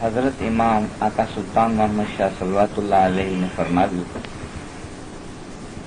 حضرت امام آقا سلطان محمد شاہ صلوات اللہ علیہ نے فرمایا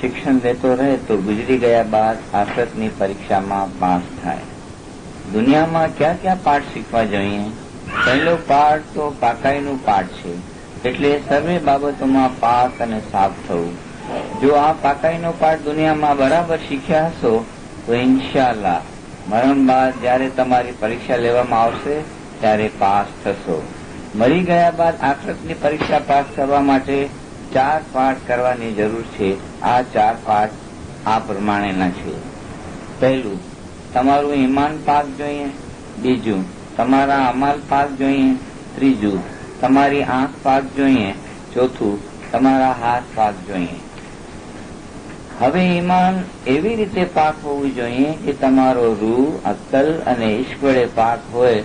શિક્ષણ લેતો રહે તો ગુજરી ગયા બાદ આખરતની પરીક્ષામાં પાસ થાય. દુનિયામાં ક્યાં ક્યાં પાઠ શીખવા જોઈએ? પહેલો પાઠ તો પાકાઈનું પાઠ છે, એટલે સર્વે બાબતોમાં પાક અને સાફ થવું. જો આ પાકાઈનો પાઠ દુનિયામાં બરાબર શીખ્યા હશો તો ઇન્શાઅલ્લાહ મરણ બાદ જ્યારે તમારી પરીક્ષા લેવામાં આવશે ત્યારે પાસ થશો. મરી ગયા બાદ આખરતની પરીક્ષા પાસ કરવા માટે 4 પાઠ કરવાની જરૂર છે. આ 4 પાઠ આ પ્રમાણેના છે. પહેલું, તમારું ઈમાન પાક જોઈએ. બીજું, તમારા અમાલ પાક જોઈએ. ત્રીજું, તમારી આંખ પાક જોઈએ. ચોથું, તમારા હાથ પાક જોઈએ. હવે ઈમાન એવી રીતે પાક હોવું જોઈએ કે તમારો રૂહ, અક્કલ અને ઇશ્ક વડે પાક હોય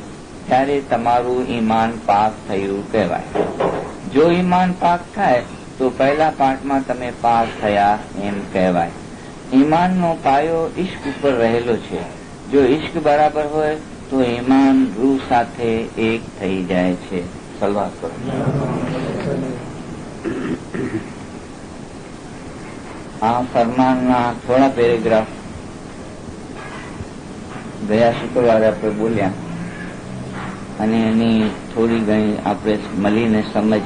ત્યારે તમારું ઈમાન પાક થયું કહેવાય. જો ઈમાન પાક થાય તો પહેલા પાઠમાં તમે પાસ થયા એમ કહેવાય. ઈમાનનો પાયો ઇશ્ક ઉપર રહેલો છે. જો ઇશ્ક બરાબર હોય તો ઈમાન રૂહ સાથે એક થઈ જાય છે. સલવાત કરો. આ ફરમાનના થોડા પેરેગ્રાફ ગયા શુક્રવારે આપણે બોલ્યા અને એની થોડી ઘણી આપણે મળીને સમજ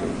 જોઈએ.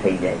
થઈ જાય.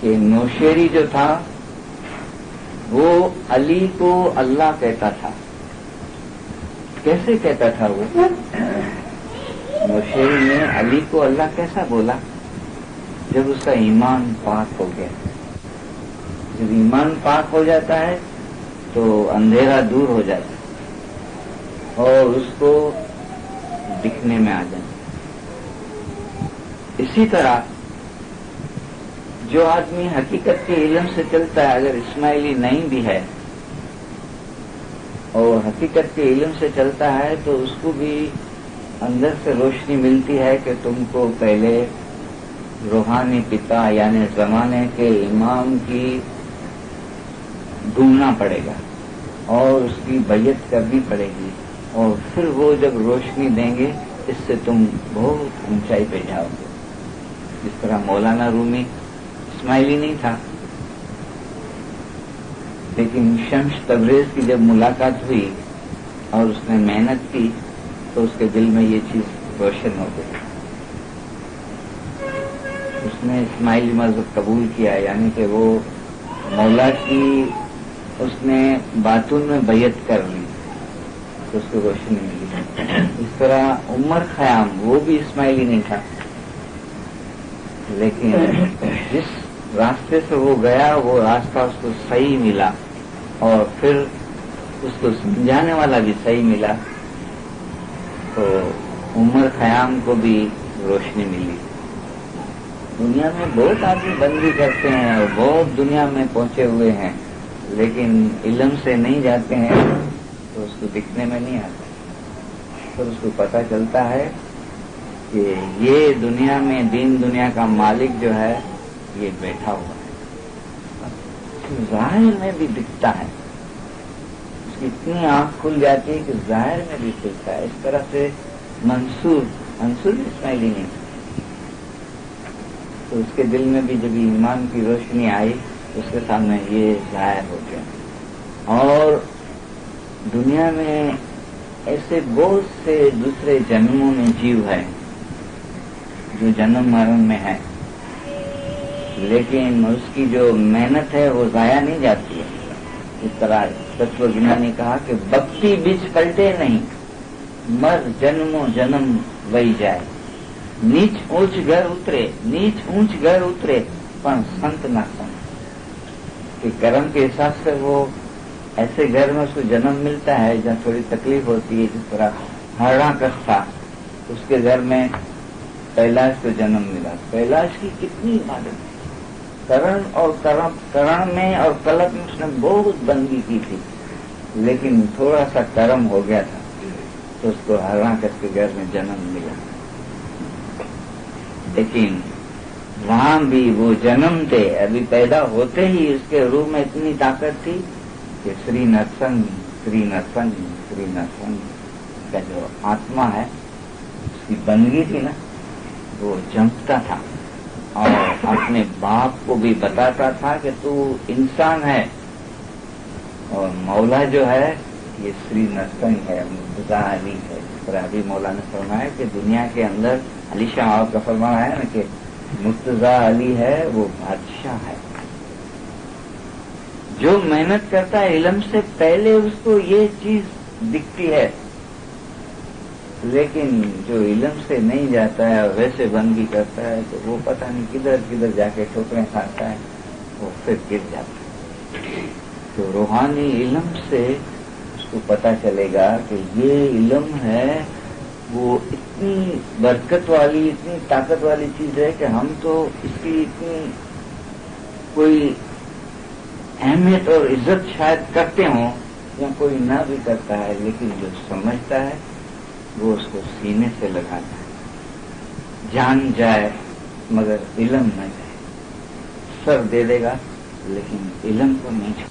کہ نوشیری جو تھا وہ علی کو اللہ کہتا تھا. کیسے کہتا تھا وہ؟ نوشیری نے علی کو اللہ کیسا بولا؟ جب اس کا ایمان پاک ہو گیا. جب ایمان پاک ہو جاتا ہے تو اندھیرا دور ہو جاتا ہے اور اس کو دکھنے میں آ جاتا. اسی طرح جو آدمی حقیقت کے علم سے چلتا ہے، اگر اسماعیلی نہیں بھی ہے اور حقیقت کے علم سے چلتا ہے تو اس کو بھی اندر سے روشنی ملتی ہے کہ تم کو پہلے روحانی پتا یعنی زمانے کے امام کی ڈھونڈنا پڑے گا اور اس کی بیعت کرنی پڑے گی اور پھر وہ جب روشنی دیں گے اس سے تم بہت اونچائی پہ جاؤ گے. جس طرح مولانا رومی اسماعیلی نہیں تھا، لیکن شمس تبریز کی جب ملاقات ہوئی اور اس نے محنت کی تو اس کے دل میں یہ چیز روشن ہو گئی. اس نے اسماعیلی مذہب قبول کیا، یعنی کہ وہ مولا کی اس نے باتوں میں بیعت کر لی تو اس کو روشنی ملی. اس طرح عمر خیام وہ بھی اسماعیلی نہیں تھا، لیکن جس راستے سے وہ گیا وہ راستہ اس کو صحیح ملا اور پھر اس کو سمجھانے والا بھی صحیح ملا تو عمر خیام کو بھی روشنی ملی. دنیا میں بہت آدمی بندی کرتے ہیں اور بہت دنیا میں پہنچے ہوئے ہیں، لیکن علم سے نہیں جاتے ہیں تو اس کو دکھنے میں نہیں آتا. پھر اس کو پتہ چلتا ہے کہ یہ دنیا میں دین دنیا کا مالک جو ہے یہ بیٹھا ہوا ہے. ظاہر میں بھی دکھتا ہے، اس کی اتنی آنکھ کھل جاتی ہے کہ ظاہر میں بھی دکھتا ہے. اس طرح سے منصور اسماعیلی نہیں تھا تو اس کے دل میں بھی جب ایمان کی روشنی آئی اس کے سامنے یہ ظاہر ہو گیا. اور دنیا میں ایسے بہت سے دوسرے جنموں میں جیو ہے جو جنم مرن میں ہے، لیکن اس کی جو محنت ہے وہ ضائع نہیں جاتی ہے. اس طرح تتو گنا نے کہا کہ بکتی بیچ پلٹے نہیں، مر جنموں جنم وہی جائے. نیچ اونچ گھر اترے پر سنت نہ سن. کہ کرم کے حساب سے وہ ایسے گھر میں اس کو جنم ملتا ہے جہاں تھوڑی تکلیف ہوتی ہے. جس طرح ہرڑا کس تھا، اس کے گھر میں کیلاش کو جنم ملا. کیلاش کی کتنی عبادت، کرن میں اور کلپ میں اس نے بہت بندگی کی تھی، لیکن تھوڑا سا کرم ہو گیا تھا تو اس کو ہرڑا کس کے گھر میں جنم ملا. لیکن وہاں بھی وہ جنم تھے، ابھی پیدا ہوتے ہی اس کے روح میں اتنی طاقت تھی کہ سری نرسنگ کا جو آتما ہے اس کی بندگی تھی نا، وہ جمتا تھا اور اپنے باپ کو بھی بتاتا تھا کہ تو انسان ہے اور مولا جو ہے یہ سری نرسنگ ہے، مرتضیٰ علی ہے. اس طرح ابھی مولا نے فرمایا کہ دنیا کے اندر علی شاہ آپ کا فرمایا ہے نا کہ مرتضیٰ علی ہے وہ بادشاہ ہے. جو محنت کرتا ہے علم سے پہلے اس کو یہ چیز دکھتی ہے، لیکن جو علم سے نہیں جاتا ہے اور ویسے بندگی کرتا ہے تو وہ پتہ نہیں کدھر کدھر جا کے ٹھوکریں کھاتا ہے، وہ پھر گر جاتا ہے. تو روحانی علم سے اس کو پتہ چلے گا کہ یہ علم ہے وہ اتنی برکت والی اتنی طاقت والی چیز ہے کہ ہم تو اس کی اتنی کوئی اہمیت اور عزت شاید کرتے ہوں یا کوئی نہ بھی کرتا ہے، لیکن جو سمجھتا ہے وہ اس کو سینے سے لگاتا ہے. جان جائے مگر علم نہ جائے. سر دے دے گا لیکن علم کو نہیں چھوڑے.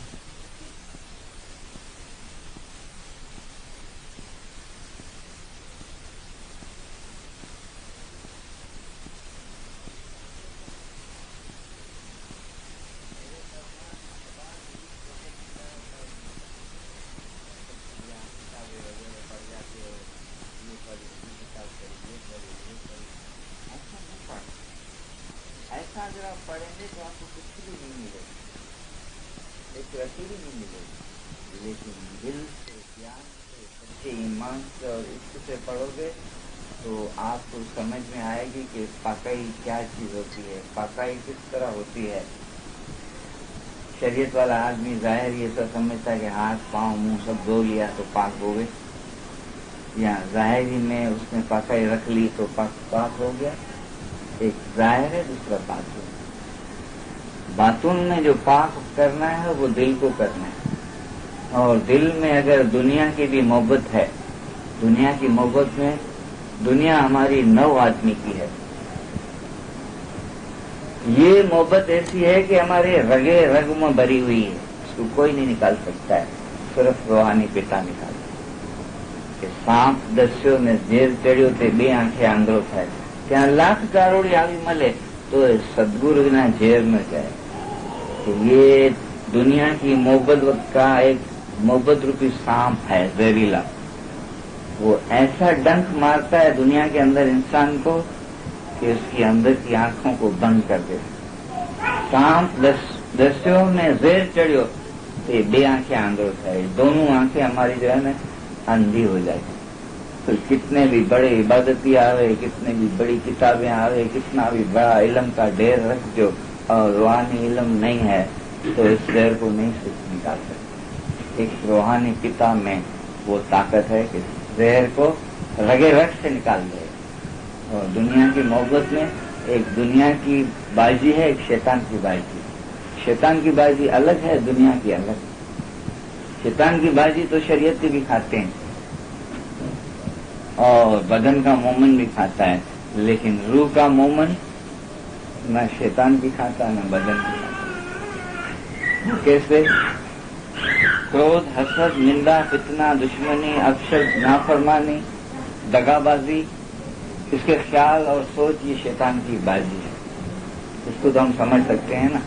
ایسا اگر آپ پڑھیں گے تو آپ کو کچھ اس کو ایسے بھی نہیں ملے گی، لیکن دل سے، پیار سے، سچے ایمان سے اور عشق سے پڑھو گے تو آپ کو سمجھ میں آئے گی کہ پاکائی کیا چیز ہوتی ہے، پاکائی کس طرح ہوتی ہے۔ شریعت والا آدمی ظاہر یہ تو سمجھتا ہے کہ ہاتھ پاؤں منہ سب دھو لیا تو پاک ہو گئے، یا ظاہری میں اس نے پاکائی رکھ لی تو پاک ہو گیا۔ ایک ظاہر ہے، دوسرا باطن۔ باطن میں جو پاک کرنا ہے وہ دل کو کرنا ہے، اور دل میں اگر دنیا کی بھی محبت ہے، دنیا کی محبت میں دنیا ہماری 9 آدمی کی ہے، یہ محبت ایسی ہے کہ ہمارے رگے رگ میں بھری ہوئی ہے، اس کو کوئی نہیں نکال سکتا ہے، صرف روحانی پتا نکال کہ سانپ دسیوں نے زیر چڑھیو تے 2 آنکھیں آندھرو تھا کیا لاکھ کروڑی آوی ملے تو سدگرو نہ جھیل میں جائے۔ کہ یہ دنیا کی محبت کا ایک محبت روپی سانپ ہے زہریلا، وہ ایسا ڈنک مارتا ہے دنیا کے اندر انسان کو کہ اس کی اندر کی آنکھوں کو بند کر دے۔ سانپ دسیوں میں زیر چڑھیو تو 2 آنکھیں آندھرو تھا، دونوں آنکھیں ہماری جو ہے نا اندھی ہو جائے گی۔ تو کتنے بھی بڑے عبادتی آوے، کتنے بھی بڑی کتابیں آوے، کتنا بھی بڑا علم کا ڈھیر رکھ جو اور روحانی علم نہیں ہے تو اس ڈھیر کو نہیں نکال سکتے۔ ایک روحانی پتا میں وہ طاقت ہے کہ زہر کو رگے رگ سے نکال دے، اور دنیا کی محبت میں ایک دنیا کی بازی ہے، ایک شیطان کی بازی۔ شیطان کی بازی الگ ہے، دنیا کی الگ۔ شیطان کی بازی تو شریعت بھی کھاتے ہیں اور بدن کا مومن بھی کھاتا ہے، لیکن روح کا مومن نہ شیطان بھی کھاتا نہ بدن بھی کھاتا۔ کیسے؟ کرودھ، حسد، نندا، فتنہ، دشمنی، اپشد، نافرمانی، دغا بازی، اس کے خیال اور سوچ، یہ شیطان کی بازی ہے۔ اس کو تو ہم سمجھ سکتے ہیں نا،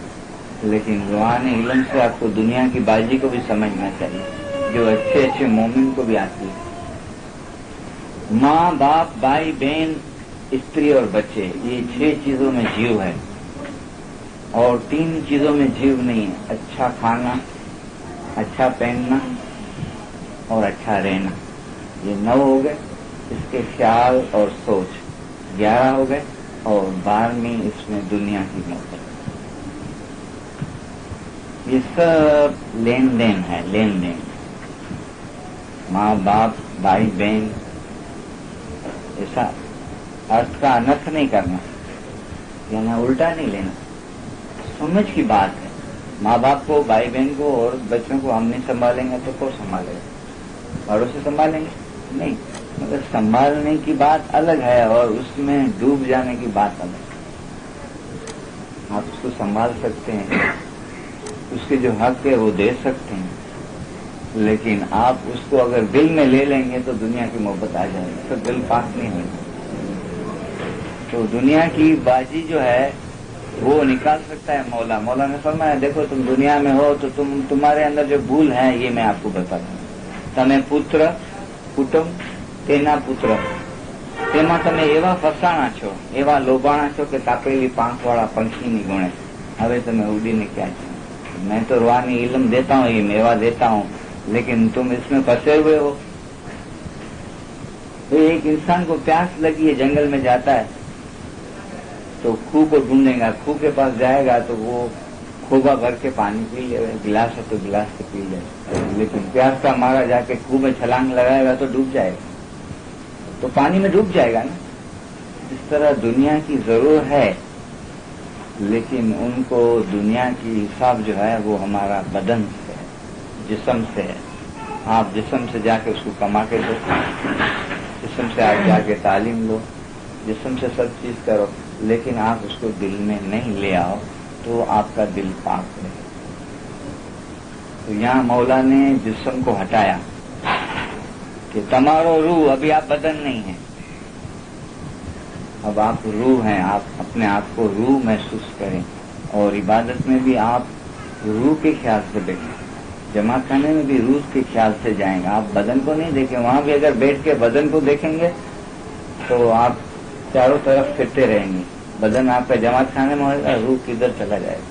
لیکن روحانی علم سے آپ کو دنیا کی بازی کو بھی سمجھنا چاہیے، جو اچھے اچھے مومن کو بھی آتی ہے۔ ماں، باپ، بھائی، بہن، استری اور بچے، یہ 6 چیزوں میں جیو ہے، اور 3 چیزوں میں جیو نہیں ہے، اچھا کھانا، اچھا پہننا اور اچھا رہنا۔ یہ 9 ہو گئے، اس کے خیال اور سوچ 11 ہو گئے، اور 12ویں اس میں دنیا کی محبت۔ یہ سب لین دین ہے، لین دین۔ ماں باپ، بھائی بہن، ایسا ارتھ کا انرتھ نہیں کرنا، یعنی الٹا نہیں لینا، سمجھ کی بات ہے۔ ماں باپ کو، بھائی بہن کو اور بچوں کو ہم نہیں سنبھالیں گے تو کون سنبھالے گا؟ بڑوں سے سنبھالیں گے؟ نہیں، مگر سنبھالنے کی بات الگ ہے اور اس میں ڈوب جانے کی بات الگ ہے۔ آپ اس کو سنبھال سکتے ہیں، اس کے جو حق ہے وہ دے سکتے ہیں، لیکن آپ اس کو اگر دل میں لے لیں گے تو دنیا کی محبت آ جائے گی، تو دل پاک نہیں ہوگا۔ تو دنیا کی بازی جو ہے وہ نکال سکتا ہے مولا۔ مولا نے فرمایا دیکھو تم دنیا میں ہو تو تمہارے اندر جو بھول ہے یہ میں آپ کو بتاتا ہوں۔ تمہیں پتر کٹم તેના પુત્ર તેમાં તમે એવા ફસાણા છો, એવા લોભાણા છો કે તાપેલી પાંખવાળા પંખીની ગુણે હવે તમે ઉડીને ક્યાં છો? میں تو روحانی علم دیتا ہوں، یہ میوہ دیتا ہوں، لیکن تم اس میں پھنسے ہوئے ہو۔ ایک انسان کو پیاس لگی ہے، جنگل میں جاتا ہے تو کھو کو ڈھونڈے گا، کھو کے پاس جائے گا تو وہ کھوبا بھر کے پانی پی لے گا، گلاس ہے تو گلاس سے پی لے گا، لیکن پیاس کا مارا جا کے کھو میں چھلانگ لگائے گا تو ڈوب جائے گا، تو پانی میں ڈوب جائے گا نا۔ اس طرح دنیا کی ضرور ہے، لیکن ان کو دنیا کی حساب جو ہے وہ ہمارا بدن سے ہے، جسم سے ہے۔ آپ جسم سے جا کے اس کو کما کے دو، جسم سے آپ جا کے تعلیم لو، جسم سے سب چیز کرو، لیکن آپ اس کو دل میں نہیں لے آؤ تو آپ کا دل پاک رہے۔ تو یہاں مولا نے جسم کو ہٹایا کہ تمہارو روح، ابھی آپ بدن نہیں ہیں، اب آپ روح ہیں، آپ اپنے آپ کو روح محسوس کریں، اور عبادت میں بھی آپ روح کے خیال سے بیٹھیں، جماعت خانے میں بھی روح کے خیال سے جائیں گے، آپ بدن کو نہیں دیکھیں، وہاں بھی اگر بیٹھ کے بدن کو دیکھیں گے تو آپ چاروں طرف پھرتے رہیں گے، بدن آپ کا جماعت خانے میں ہوگا، روح کدھر چلا جائے گا۔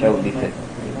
14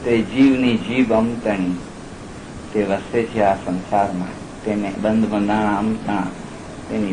તે જીવની જીભ અમતણી, તે વસે છે આ સંસારમાં, તેને બંધ બંધાણા અમતા, તેની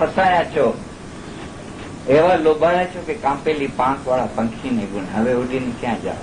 ફસાયા છો, એવા લોભાયા છો કે કાંપેલી પાંખ વાળા પંખીને ગુણ હવે ઉડીને ક્યાં જાઓ।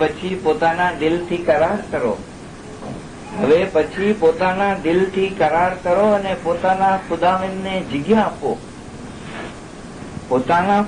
પછી પોતાના દિલથી કરાર કરો, હવે પછી પોતાના દિલથી કરાર કરો અને પોતાના ખુદાવંદને જગ્યા આપો, પોતાના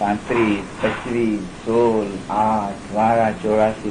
35, 25, 16, 8, 12, 84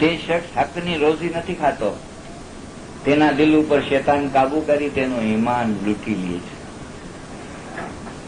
તે શખ્સ હકની રોજી નથી ખાતો, તેના દિલ ઉપર શેતાન કાબુ કરી તેનું ઈમાન લૂંટી લે છે।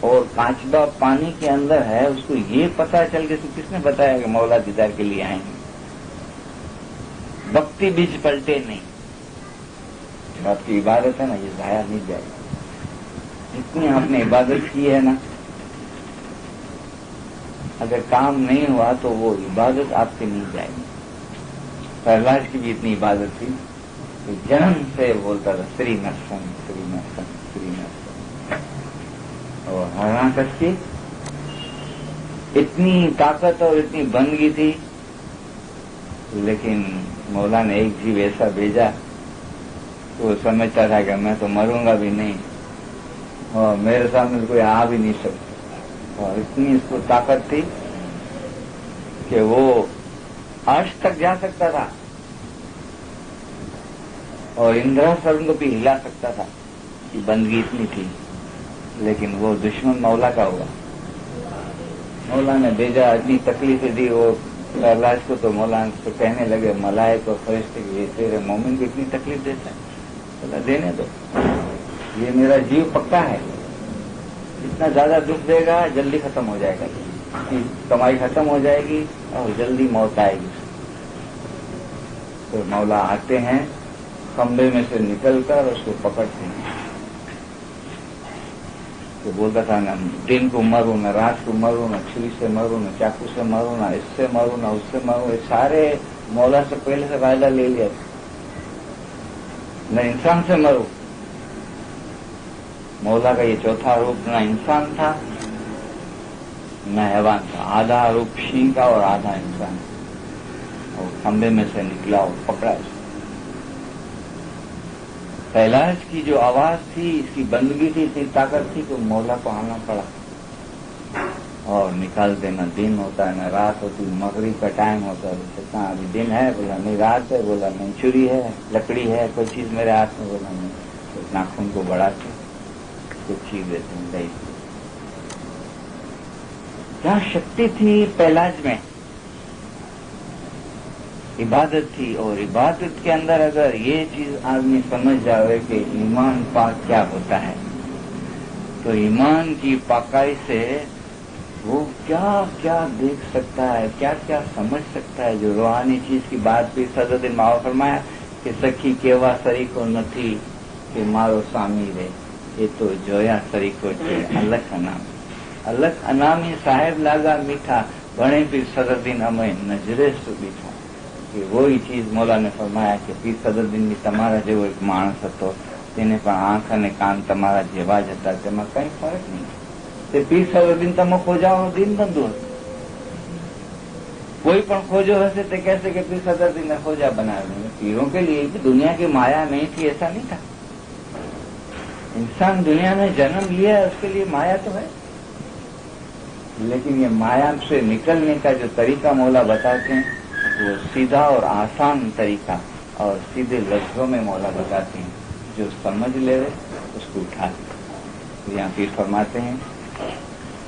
اور کانچبا پانی کے اندر ہے، اس کو یہ پتا چل کے کس نے بتایا کہ مولا دیدار کے لیے آئیں گے؟ بھکتی بیچ پلٹے نہیں. جو آپ کی عبادت ہے نا، یہ ضائع نہیں جائے گی. جتنی آپ نے عبادت کی ہے نا، اگر کام نہیں ہوا تو وہ عبادت آپ سے نہیں جائے گی. پرہلاج کی بھی اتنی عبادت تھی کہ جنم سے بولتا تھا سری نرسم سری نرسم سری نرسم. اور ہرناکش کی اتنی طاقت اور اتنی بندگی تھی، لیکن مولا نے ایک جیو ایسا بھیجا تو وہ سمجھتا تھا کہ میں تو مروں گا بھی نہیں اور میرے سامنے کوئی آ بھی نہیں سکتا. اور اتنی اس کو طاقت تھی کہ وہ عرش تک جا سکتا تھا اور اندراسن کو بھی ہلا سکتا تھا. کہ بندگی اتنی تھی، لیکن وہ دشمن مولا کا ہوا. مولا نے بھیجا، اتنی تکلیفیں دی وہ پرہلاج کو، تو مولا سے کہنے لگے ملائک اور فرشتے کہ یہ تیرے مومن کو اتنی تکلیف دیتا ہے. بولا دینے دو، یہ میرا جیو پکا ہے، جتنا زیادہ دکھ دے گا جلدی ختم ہو جائے گا، اس کی کمائی ختم ہو جائے گی اور جلدی موت آئے گی. تو مولا آتے ہیں کمبے میں سے نکل کر اس کو پکڑتے ہیں. تو بولتا تھا نہ دن کو مروں، نہ رات کو مروں، نہ چھری سے مروں، نہ چاقو سے مروں، نہ اس سے مروں، نہ اس سے مروں. یہ سارے مولا سے پہلے سے فائدہ لے لیا. نہ انسان سے مروں. مولا کا یہ چوتھا روپ نہ انسان تھا نہ حیوان تھا، آدھا روپ شین کا اور آدھا انسان. اور کھمبے میں سے نکلا اور پکڑا. پرہلاج کی جو آواز تھی، اس کی بندگی تھی، اتنی طاقت تھی کہ مولا کو آنا پڑا اور نکال دینا. دن ہوتا ہے نہ رات ہوتی، مغرب کا ٹائم ہوتا ہے. کہاں ابھی دن ہے؟ بولا نہیں رات ہے. بولا نہیں چھری ہے، لکڑی ہے، کوئی چیز میرے ہاتھ میں؟ بولا نہیں. ناخن کو بڑھاتے کچھ چیز دیتے ہیں. دہی کیا شکتی تھی پرہلاج میں! عبادت تھی. اور عبادت کے اندر اگر یہ چیز آدمی سمجھ جائے کہ ایمان پاک کیا ہوتا ہے، تو ایمان کی پاکائی سے وہ کیا کیا دیکھ سکتا ہے، کیا کیا سمجھ سکتا ہے. جو روحانی چیز کی بات بھی صدر ماو فرمایا کہ سکھی کیوا سریکو نتھی کہ مارو سامی رے، یہ تو جویا سریکو چھے الگ انام. الگ انامی صاحب لاگا میٹھا بنے پھر صدر دن ہمیں نجرے سے بیٹھا. کہ وہی چیز مولا نے فرمایا کہ پیر صدر دن بھی تمہارا جو ایک مانس હતો તેને પણ આંખ અને કાન તમારા જેવા જ હતા، તેમાં કંઈ ફરક નહીં. તે પીર صدر دن તમે ખોજાઓનો દિન બંધુ હતો. کوئی પણ ખોજો હશે તે કહેશે کہ پیر صدر دن نے ખોજા બનાવ્યો. پیروں کے لیے دنیا کی مایا نہیں تھی ایسا نہیں تھا. انسان دنیا میں جنم لیا ہے، اس کے لیے مایا تو ہے، لیکن یہ مایا سے نکلنے کا جو طریقہ مولا بتاتے ہیں وہ سیدھا اور آسان طریقہ اور سیدھے لفظوں میں مولا بتاتے ہیں. جو سمجھ لے اس کو اٹھا لے. تو یہاں پھر فرماتے ہیں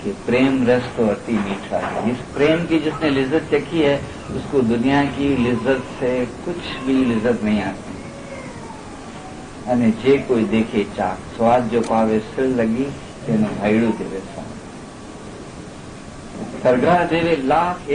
کہ پریم رس تو اتی میٹھا ہے. اس پریم کی جس نے لذت چکھی ہے اس کو دنیا کی لذت سے کچھ بھی لذت نہیں آتی. અને જે કોઈ દેખે ચાક સ્વાદ જો પાવે સિલ લગી તેનું ભાઈડું દેવે સામ. સરગા દેવે લાખ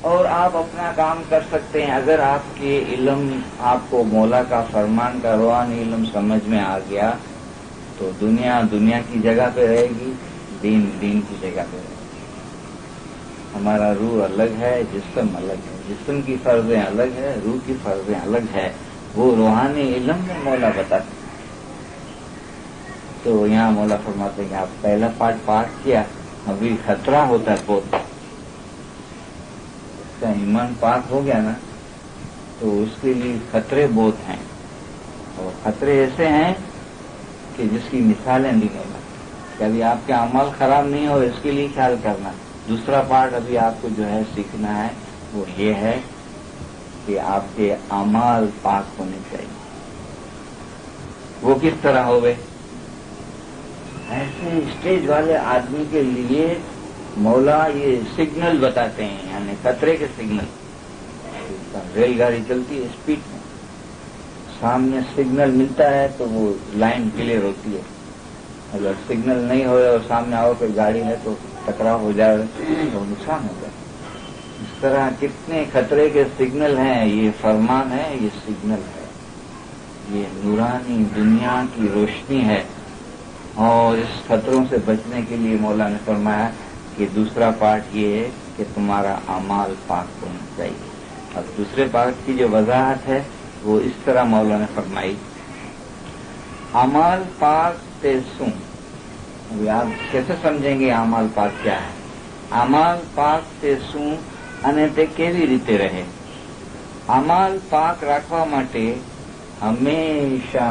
اور آپ اپنا کام کر سکتے ہیں. اگر آپ کے علم آپ کو مولا کا فرمان کا روحانی علم سمجھ میں آ گیا تو دنیا دنیا کی جگہ پہ رہے گی, دین دین کی جگہ پہ رہے گی. ہمارا روح الگ ہے, جسم الگ ہے, جسم کی فرضیں الگ ہے, روح کی فرضیں الگ ہے. وہ روحانی علم میں مولا بتاتے. تو یہاں مولا فرماتے ہیں کہ آپ پہلا پاٹ کیا, ابھی خطرہ ہوتا ہے بہت. اس کا ایمان پاک ہو گیا نا تو اس کے لیے خطرے بہت ہیں, اور خطرے ایسے ہیں کہ جس کی مثالیں نہیں ہوگا. کہ ابھی آپ کے عمل خراب نہیں ہو, اس کے لیے خیال کرنا. دوسرا پارٹ ابھی آپ کو جو ہے سیکھنا ہے وہ یہ ہے کہ آپ کے اعمال پاک ہونے چاہیے. وہ کس طرح ہوئے؟ ایسے اسٹیج والے آدمی کے لیے مولا یہ سگنل بتاتے ہیں, یعنی خطرے کے سگنل. ریل گاڑی چلتی ہے اسپیڈ میں, سامنے سگنل ملتا ہے تو وہ لائن کلیئر ہوتی ہے. اگر سگنل نہیں ہو اور سامنے آؤ کوئی گاڑی ہے تو ٹکراؤ ہو جائے تو نقصان ہو جائے. اس طرح کتنے خطرے کے سگنل ہیں. یہ فرمان ہے, یہ سگنل ہے, یہ نورانی دنیا کی روشنی ہے. اور اس خطروں سے بچنے کے لیے مولا نے فرمایا کہ دوسرا پارٹ یہ ہے کہ تمہارا اعمال پاک ہونا چاہیے. اب دوسرے پارٹ کی جو وضاحت ہے وہ اس طرح مولا نے فرمائی, اعمال پاک تیسوں. ابھی آپ کیسے سمجھیں گے اعمال پاک کیا ہے؟ اعمال پاک تیسوں અને તે કેવી રીતે રહે. અમાલ પાક રાખવા માટે હંમેશા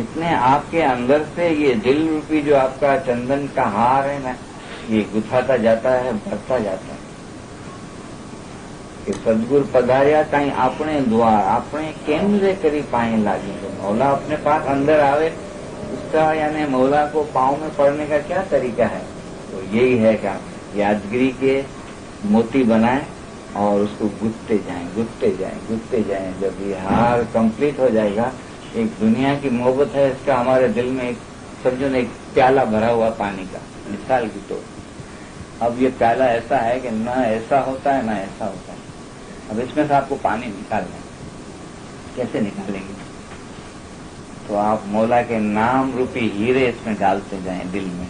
اتنے آپ کے اندر سے یہ دل روپی جو آپ کا چندن کا ہار ہے نا، یہ گتھاتا جاتا ہے، بڑھتا جاتا ہے کہ سدگور پدھاریا کہیں اپنے دوار اپنے کیندرے کری پائیں لاگی، تو مولا اپنے پاس اندر آوے، اس کا یعنی مولا کو پاؤں میں پڑنے کا کیا طریقہ ہے؟ تو یہی ہے کہ یادگیری کے موتی بنائیں اور اس کو گتتے جائیں گتتے جائیں گتتے جائیں. جب یہ ہار کمپلیٹ ہو جائے گا، ایک دنیا کی محبت ہے، اس کا ہمارے دل میں ایک سمجھو نا ایک پیالہ بھرا ہوا پانی کا، مثال کی طور. اب یہ پیالہ ایسا ہے کہ نہ ایسا ہوتا ہے نہ ایسا ہوتا ہے. اب اس میں سے آپ کو پانی نکالنا ہے، کیسے نکالیں گے؟ تو آپ مولا کے نام روپی ہیرے اس میں ڈالتے جائیں. دل میں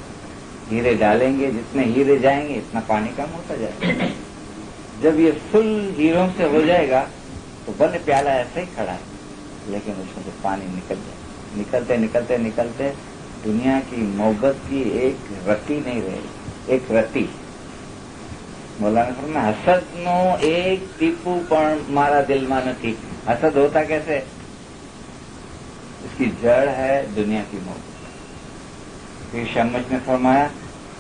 ہیرے ڈالیں گے، جتنے ہیرے جائیں گے اتنا پانی کم ہوتا جائے گا. جب یہ فل ہیروں سے ہو جائے گا تو بند پیالہ ایسے ہی کھڑا ہے، لیکن اس میں سے پانی نکل جائے. نکلتے نکلتے نکلتے دنیا کی محبت کی ایک رتی نہیں رہے گی، ایک رتی. مولانا فرمایا حسد نو ایک ટીપું પણ મારા દિલમાં નથી. حسد ہوتا کیسے؟ اس کی جڑ ہے دنیا کی محبت. پھر شمس نے فرمایا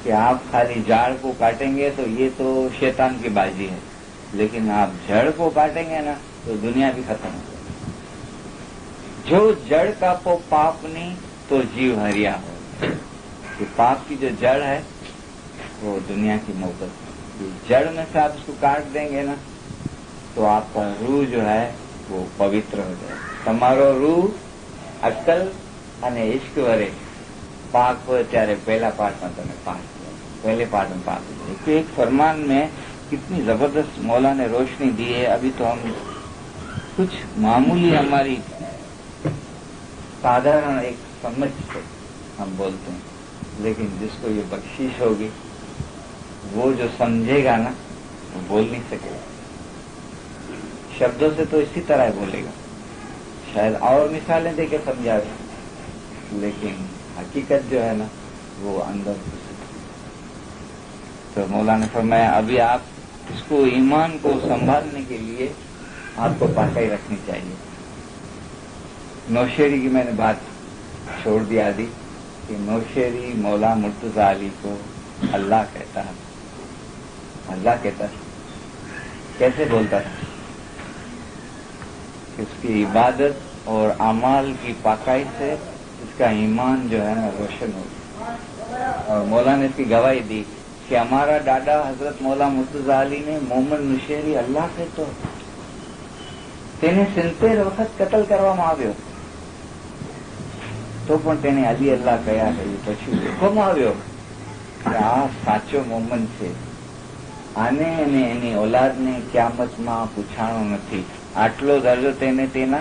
کہ آپ خالی جاڑ کو کاٹیں گے تو یہ تو شیطان کی بازی ہے، لیکن آپ جڑ کو کاٹیں گے نا تو دنیا بھی ختم ہو جائے گی. جو جڑ کا پاپ نہیں تو جیو ہریا ہو. کہ پاپ کی جو جڑ ہے وہ دنیا کی محبت ہے. جڑ میں سے آپ اس کو کاٹ دیں گے نا تو آپ کا روح جو ہے وہ پوتر ہو جائے. تمہارو روح عقل અને ઇશ્ક વરે પાક હોય ત્યારે પહેલા પાઠમાં તમે પાક કરો، پہلے پارٹ میں پاک ہو جائے. کہ ایک فرمان میں کتنی زبردست مولا نے روشنی دی ہے. ابھی تو ہم کچھ معمولی ہماری سادھارن ایک سمجھ سے ہم بولتے ہیں، لیکن جس کو یہ بخشش ہوگی وہ جو سمجھے گا نا وہ بول نہیں سکے گا. شبدوں سے تو اسی طرح بولے گا، شاید اور مثالیں دے کے سمجھا دے، لیکن حقیقت جو ہے نا وہ اندر. تو مولانا نے فرمایا ابھی آپ اس کو ایمان کو سنبھالنے کے لیے آپ کو پاکائی رکھنی چاہیے. نوشیری کی میں نے بات چھوڑ دی آدھی کہ نوشیری مولا مرتضی علی کو اللہ کہتا ہے. اللہ کہتا ہے، کیسے بولتا ہے؟ اس کی عبادت اور اعمال کی پاکائی سے اس کا ایمان جو ہے نا روشن ہو گیا. اور مولا نے اس کی گواہی دی کہ ہمارا ڈاڈا حضرت مولا مرتضی علی نے محمد نوشیری اللہ کہતો તેને 70 વખત કતલ કરવામાં આવ્યો તો પણ તેને અલી અલ્લાહ કહ્યા કહ્યું. પછી હુકમ આવ્યો કે આ સાચો મોહમ્મદ છે, આને અને એની ઓલાદને ક્યામતમાં પૂછાણો નથી. આટલો દરજ્જો તેને તેના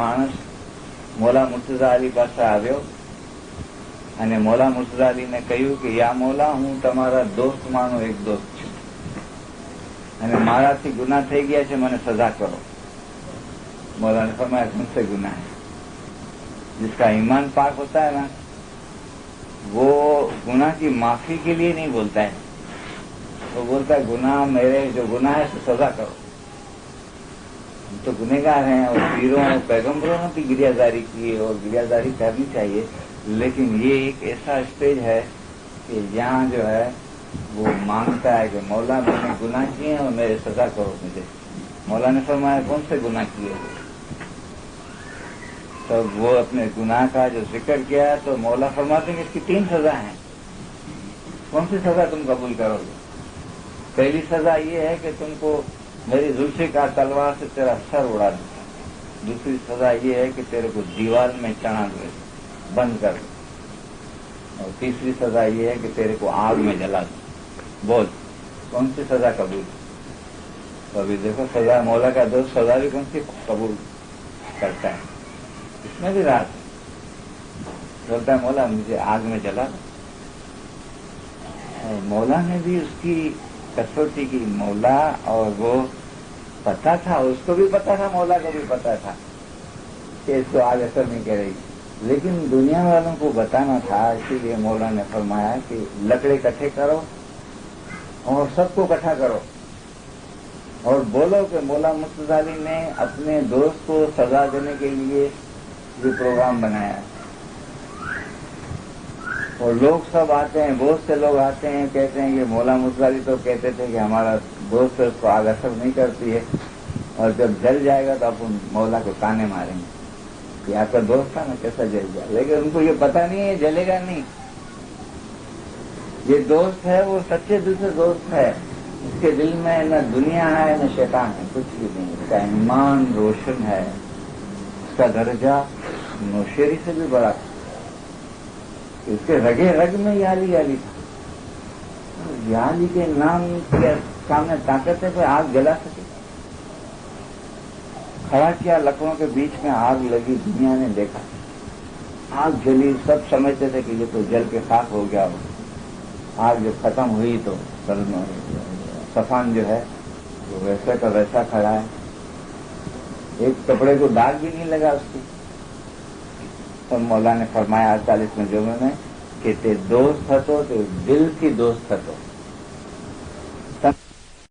માણસ મોલા મુર્તઝા અલી પાસે આવ્યો અને મોલા મુર્તઝા અલીને કહ્યું કે યા મોલા, હું તમારા દોસ્તમાંનો એક દોસ્ત છું અને મારાથી ગુનાહ થઈ ગયા છે, મને સજા કરો. مولا نے فرمایا کون سے گناہ ہے؟ جس کا ایمان پاک ہوتا ہے نا وہ گناہ کی معافی کے لیے نہیں بولتا ہے، وہ بولتا ہے گناہ میرے جو گناہ ہے تو سزا کرو. ہم تو گنہگار ہیں اور پیروں اور پیغمبروں نے بھی گریازاری کی اور گریازاری کرنی چاہیے، لیکن یہ ایک ایسا اسٹیج ہے کہ یہاں جو ہے وہ مانگتا ہے کہ مولا میں نے گناہ کیے ہیں اور میرے سزا کرو مجھے. مولا نے فرمایا کون سے گناہ کیے؟ تب وہ اپنے گناہ کا جو ذکر کیا تو مولا فرماتے ہیں کہ اس کی 3 سزا ہیں. کون سی سزا تم قبول کرو گے؟ پہلی سزا یہ ہے کہ تم کو میری زلفی کا تلوار سے تیرا سر اڑا دوں. دوسری سزا یہ ہے کہ تیرے کو دیوار میں چڑھا دے، بند کر دو. اور تیسری سزا یہ ہے کہ تیرے کو آگ میں جلا دو. بول کون سی سزا قبول؟ تو ابھی دیکھو سزا، مولا کا دوست سزا بھی کون سی قبول کرتا ہے، اس میں بھی رات بولتا ہے مولا مجھے آگ میں جلا دو. اور مولا نے بھی اس کی کسوٹی کی. مولا اور وہ پتا تھا، اس کو بھی پتا تھا، مولا کو بھی پتا تھا کہ اس کو آگ اثر نہیں کرے گی، لیکن دنیا والوں کو بتانا تھا. اسی لیے مولا نے فرمایا کہ لکڑے اکٹھے کرو اور سب کو اکٹھا کرو اور بولو کہ مولا مستدالی نے اپنے دوست کو سزا دینے کے لیے یہ پروگرام بنایا ہے. اور لوگ سب آتے ہیں، بہت سے لوگ آتے ہیں، کہتے ہیں کہ مولا مستدالی تو کہتے تھے کہ ہمارا دوست ہے، اس کو آگ اثر نہیں کرتی ہے، اور جب جل جائے گا تو اپن مولا کو تانے ماریں گے کہ آپ کا دوست تھا نا کیسا جل گیا. لیکن ان کو یہ پتا نہیں ہے جلے گا نہیں. یہ دوست ہے وہ سچے دل سے دوست ہے. اس کے دل میں نہ دنیا ہے نہ شیطان ہے، کچھ بھی نہیں. اس کا ایمان روشن ہے، اس کا درجہ نوشیری سے بھی بڑا تھا. اس کے رگے رگ میں یالی یالی تھا. یالی کے نام کے سامنے طاقت ہے کوئی آگ جلا سکے؟ کھڑا کیا لکڑوں کے بیچ میں، آگ لگی، دنیا نے دیکھا، آگ جلی. سب سمجھتے تھے کہ یہ تو جل کے خاک ہو گیا. آگ جب ختم ہوئی تو صفان جو ہے وہ ویسے کا ویسا کھڑا ہے، ایک کپڑے کو داغ بھی نہیں لگا اس کی. تو مولا نے فرمایا 48 میں جمعے میں کہ تے دوست ہتو تو دل کی دوست ہتو.